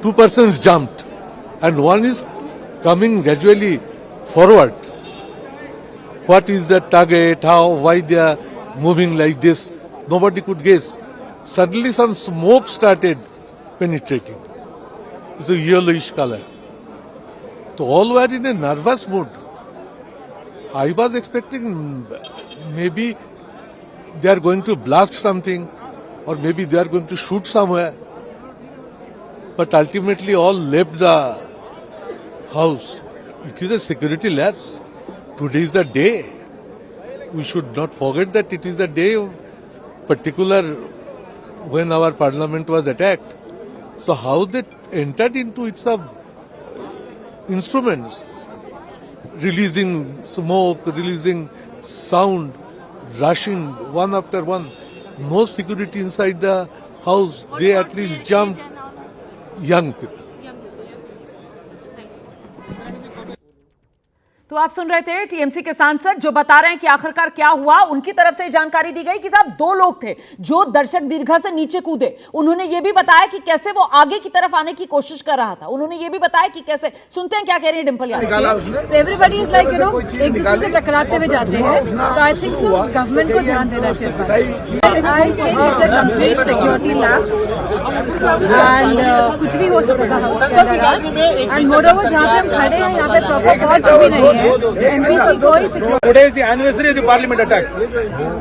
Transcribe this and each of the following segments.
two persons jumped and one is coming gradually forward. What is the target? How? Why they are moving like this? Nobody could guess. Suddenly some smoke started penetrating. It's a yellowish color. So all were in a nervous mood. I was expecting maybe they are going to blast something or maybe they are going to shoot somewhere. But ultimately all left the house. It is a security lapse. Today is the day. We should not forget that it is the day of particular when our parliament was attacked. So how they entered into its instruments, releasing smoke, releasing sound, rushing one after one. No security inside the house. They at least jumped. Young people. तो आप सुन रहे थे TMC के सांसद जो बता रहे हैं कि आखिरकार क्या हुआ। उनकी तरफ से जानकारी दी गई कि साहब दो लोग थे जो दर्शक दीर्घा से नीचे कूदे। उन्होंने ये भी बताया कि कैसे वो आगे की तरफ आने की कोशिश कर रहा था। उन्होंने ये भी बताया कि कैसे, सुनते हैं क्या कह रही है Dimple Yadav. Everybody is like you know एक दूसरे से टकराते हुए जाते हैं, तो आई थिंक सो गवर्नमेंट को ध्यान देना चाहिए इस बात। I think it's a complete security lapse and कुछ भी हो सकता था हाउस के अंदर। एंड मोरओवर जहाँ पे हम खड़े हैं यहाँ पे प्रॉपर वॉच भी नहीं है। Today is the anniversary of the parliament attack.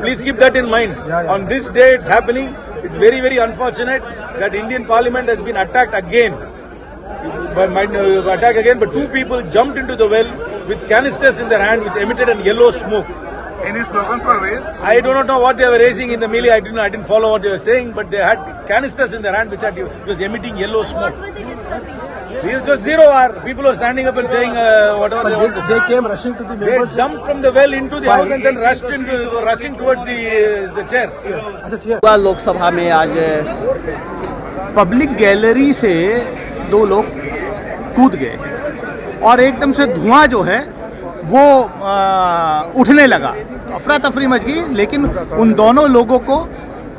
Please keep that in mind. On this day it's happening. It's very, very unfortunate that Indian parliament has been attacked again. But two people jumped into the well with canisters in their hand which emitted a yellow smoke. Any slogans were raised? I do not know what they were raising in the melee. I didn't follow what they were saying, but they had canisters in their hand which was emitting yellow smoke. What were they discussing, sir? It was zero hour. People were standing up and saying whatever they want to say. They came rushing to the They members. jumped from the well into the house and then rushing towards the chair. Lok Sabha में आज public gallery से दो लोग कूद गए और एकदम से धुआं जो है वो उठने लगा। अफरा तफरी मच गई, लेकिन उन दोनों लोगों को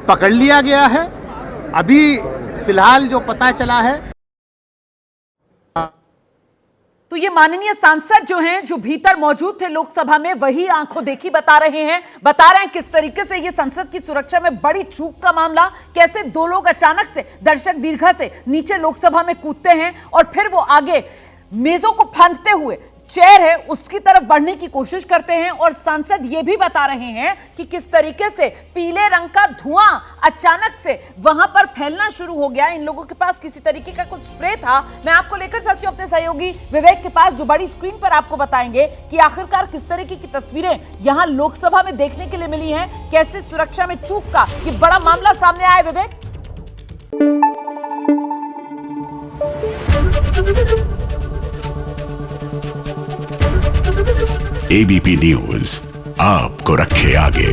पकड़ लिया गया है। अभी फिलहाल जो पता चला है, तो ये माननीय सांसद जो हैं, जो भीतर मौजूद थे लोकसभा में, वही आंखों देखी बता रहे हैं किस तरीके से ये संसद की सुरक्षा में बड़ी चूक का मामला, कैसे दो लोग अचानक से दर्शक दीर्घा से नीचे लोकसभा में कूदते हैं और फिर वो आगे मेजों को फांदते हुए चेयर है उसकी तरफ बढ़ने की कोशिश करते हैं। और सांसद ये भी बता रहे हैं कि किस तरीके से पीले रंग का धुआं अचानक से वहां पर फैलना शुरू हो गया। इन लोगों के पास किसी तरीके का कुछ स्प्रे था। मैं आपको लेकर चलती हूं अपने सहयोगी विवेक के पास, जो बड़ी स्क्रीन पर आपको बताएंगे कि आखिरकार किस तरीके की तस्वीरें यहां लोकसभा में देखने के लिए मिली हैं, कैसे सुरक्षा में चूक का ये बड़ा मामला सामने आया। विवेक, एबीपी न्यूज आपको रखे आगे।